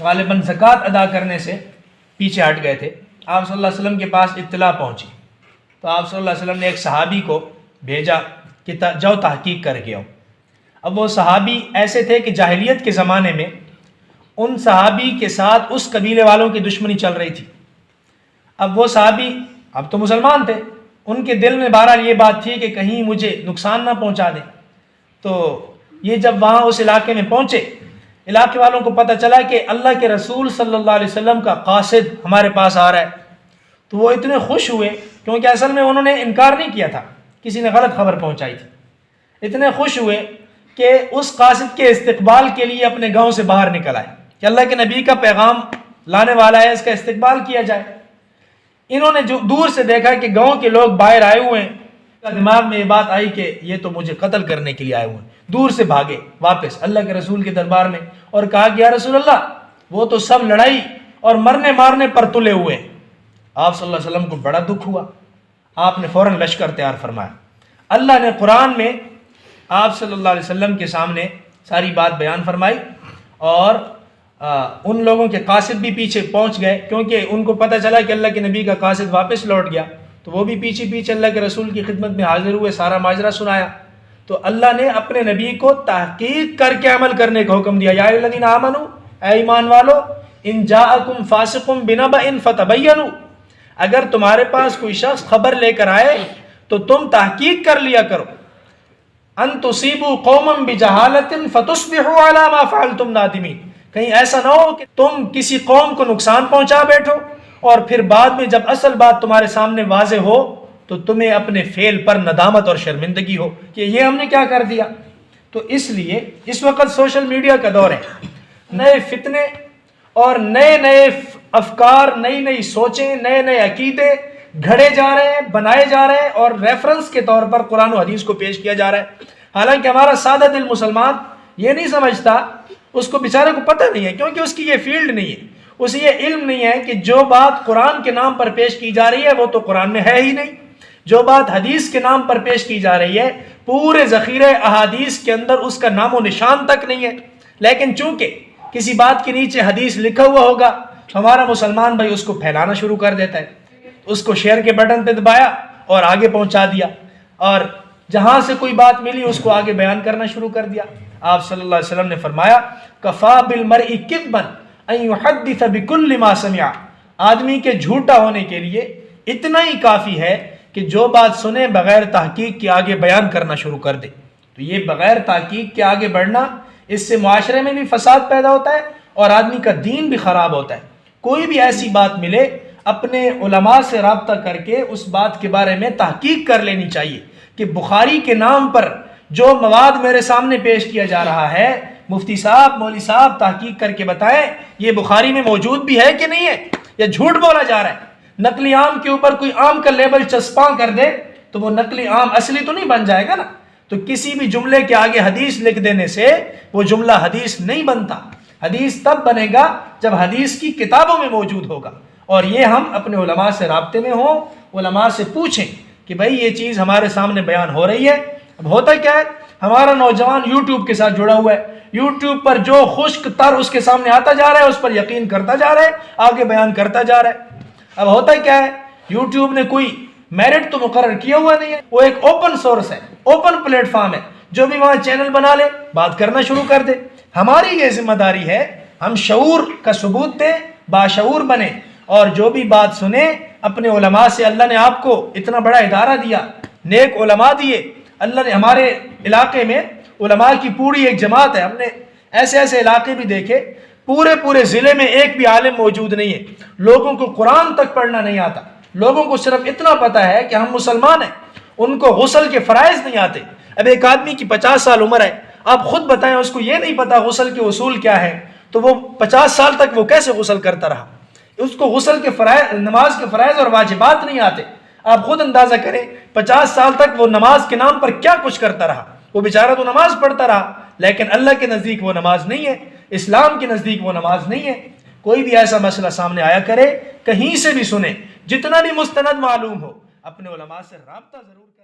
غالباً زکوٰۃ ادا کرنے سے پیچھے ہٹ گئے تھے. آپ صلی اللہ علیہ وسلم کے پاس اطلاع پہنچی تو آپ صلی اللہ علیہ وسلم نے ایک صحابی کو بھیجا کہ جاؤ تحقیق کر کے آؤ. اب وہ صحابی ایسے تھے کہ جاہلیت کے زمانے میں ان صحابی کے ساتھ اس قبیلے والوں کی دشمنی چل رہی تھی. اب وہ صحابی اب تو مسلمان تھے، ان کے دل میں بہرحال یہ بات تھی کہ کہیں مجھے نقصان نہ پہنچا دیں. تو یہ جب وہاں اس علاقے میں پہنچے، علاقے والوں کو پتہ چلا کہ اللہ کے رسول صلی اللہ علیہ وسلم کا قاصد ہمارے پاس آ رہا ہے، تو وہ اتنے خوش ہوئے، کیونکہ اصل میں انہوں نے انکار نہیں کیا تھا، کسی نے غلط خبر پہنچائی تھی. اتنے خوش ہوئے کہ اس قاصد کے استقبال کے لیے اپنے گاؤں سے باہر نکل آئے کہ اللہ کے نبی کا پیغام لانے والا ہے، اس کا استقبال کیا جائے. انہوں نے جو دور سے دیکھا کہ گاؤں کے لوگ باہر آئے ہوئے ہیں، دماغ میں یہ بات آئی کہ یہ تو مجھے قتل کرنے کے لیے آئے ہوئے ہیں. دور سے بھاگے واپس اللہ کے رسول کے دربار میں اور کہا کہ یا رسول اللہ، وہ تو سب لڑائی اور مرنے مارنے پر تلے ہوئے ہیں. آپ صلی اللہ علیہ وسلم کو بڑا دکھ ہوا، آپ نے فوراً لشکر تیار فرمایا. اللہ نے قرآن میں آپ صلی اللہ علیہ وسلم کے سامنے ساری بات بیان فرمائی، اور ان لوگوں کے قاصد بھی پیچھے پہنچ گئے، کیونکہ ان کو پتہ چلا کہ اللہ کے نبی کا قاصد واپس لوٹ گیا، تو وہ بھی پیچھے اللہ کے رسول کی خدمت میں حاضر ہوئے، سارا ماجرا سنایا. تو اللہ نے اپنے نبی کو تحقیق کر کے عمل کرنے کا حکم دیا. یا ایھا الذین آمنوا، اے ایمان والو، ان جاءکم فاسق بنبأ فتبینوا، اگر تمہارے پاس کوئی شخص خبر لے کر آئے تو تم تحقیق کر لیا کرو. ان تصیبوا قوما بجہالۃ فتصبحوا علی ما فعلتم نادمین، کہیں ایسا نہ ہو کہ تم کسی قوم کو نقصان پہنچا بیٹھو اور پھر بعد میں جب اصل بات تمہارے سامنے واضح ہو تو تمہیں اپنے فعل پر ندامت اور شرمندگی ہو کہ یہ ہم نے کیا کر دیا. تو اس لیے اس وقت سوشل میڈیا کا دور ہے، نئے فتنے اور نئے افکار، نئی سوچیں، نئے عقیدے گھڑے جا رہے ہیں، بنائے جا رہے ہیں، اور ریفرنس کے طور پر قرآن و حدیث کو پیش کیا جا رہا ہے. حالانکہ ہمارا سادہ دل مسلمان یہ نہیں سمجھتا، اس کو بیچارے کو پتہ نہیں ہے، کیونکہ اس کی یہ فیلڈ نہیں ہے، اسے یہ علم نہیں ہے کہ جو بات قرآن کے نام پر پیش کی جا رہی ہے وہ تو قرآن میں ہے ہی نہیں، جو بات حدیث کے نام پر پیش کی جا رہی ہے پورے ذخیرہ احادیث کے اندر اس کا نام و نشان تک نہیں ہے. لیکن چونکہ کسی بات کے نیچے حدیث لکھا ہوا ہوگا، ہمارا مسلمان بھائی اس کو پھیلانا شروع کر دیتا ہے، اس کو شیئر کے بٹن پہ دبایا اور آگے پہنچا دیا، اور جہاں سے کوئی بات ملی اس کو آگے بیان کرنا شروع کر دیا. آپ صلی اللہ علیہ وسلم نے فرمایا کفا بالمرء کذبا ان یحدث بکل ما سمع، آدمی کے جھوٹا ہونے کے لیے اتنا ہی کافی ہے کہ جو بات سنے بغیر تحقیق کے آگے بیان کرنا شروع کر دے. تو یہ بغیر تحقیق کے آگے بڑھنا، اس سے معاشرے میں بھی فساد پیدا ہوتا ہے اور آدمی کا دین بھی خراب ہوتا ہے. کوئی بھی ایسی بات ملے اپنے علماء سے رابطہ کر کے اس بات کے بارے میں تحقیق کر لینی چاہیے کہ بخاری کے نام پر جو مواد میرے سامنے پیش کیا جا رہا ہے، مفتی صاحب، مولوی صاحب تحقیق کر کے بتائیں یہ بخاری میں موجود بھی ہے کہ نہیں ہے، یا جھوٹ بولا جا رہا ہے. نقلی آم کے اوپر کوئی آم کا لیبل چسپاں کر دے تو وہ نقلی آم اصلی تو نہیں بن جائے گا نا. تو کسی بھی جملے کے آگے حدیث لکھ دینے سے وہ جملہ حدیث نہیں بنتا. حدیث تب بنے گا جب حدیث کی کتابوں میں موجود ہوگا، اور یہ ہم اپنے علماء سے رابطے میں ہوں، علماء سے پوچھیں کہ بھائی یہ چیز ہمارے سامنے بیان ہو رہی ہے. اب ہوتا کیا ہے، ہمارا نوجوان یوٹیوب کے ساتھ جڑا ہوا ہے، یوٹیوب پر جو خشک تر اس کے سامنے آتا جا رہا ہے اس پر یقین کرتا جا رہا ہے، آگے بیان کرتا جا رہا ہے. اب ہوتا کیا ہے، یوٹیوب نے کوئی میرٹ تو مقرر کیا ہوا نہیں ہے، وہ ایک اوپن سورس ہے، اوپن پلیٹ فارم ہے، جو بھی وہاں چینل بنا لے بات کرنا شروع کر دے. ہماری یہ ذمہ داری ہے ہم شعور کا ثبوت دیں، باشعور بنیں، اور جو بھی بات سنیں اپنے علماء سے. اللہ نے آپ کو اتنا بڑا ادارہ دیا، نیک علماء دیے. اللہ نے ہمارے علاقے میں علماء کی پوری ایک جماعت ہے. ہم نے ایسے علاقے بھی دیکھے پورے ضلع میں ایک بھی عالم موجود نہیں ہے، لوگوں کو قرآن تک پڑھنا نہیں آتا. لوگوں کو صرف اتنا پتہ ہے کہ ہم مسلمان ہیں، ان کو غسل کے فرائض نہیں آتے. اب ایک آدمی کی 50 سال عمر ہے، آپ خود بتائیں اس کو یہ نہیں پتا غسل کے اصول کیا ہے، تو وہ 50 سال تک وہ کیسے غسل کرتا رہا؟ اس کو غسل کے فرائض، نماز کے فرائض اور واجبات نہیں آتے. آپ خود اندازہ کریں 50 سال تک وہ نماز کے نام پر کیا کچھ کرتا رہا. وہ بیچارہ تو نماز پڑھتا رہا، لیکن اللہ کے نزدیک وہ نماز نہیں ہے، اسلام کے نزدیک وہ نماز نہیں ہے. کوئی بھی ایسا مسئلہ سامنے آیا کرے، کہیں سے بھی سنیں، جتنا بھی مستند معلوم ہو، اپنے علماء سے رابطہ ضرور کریں.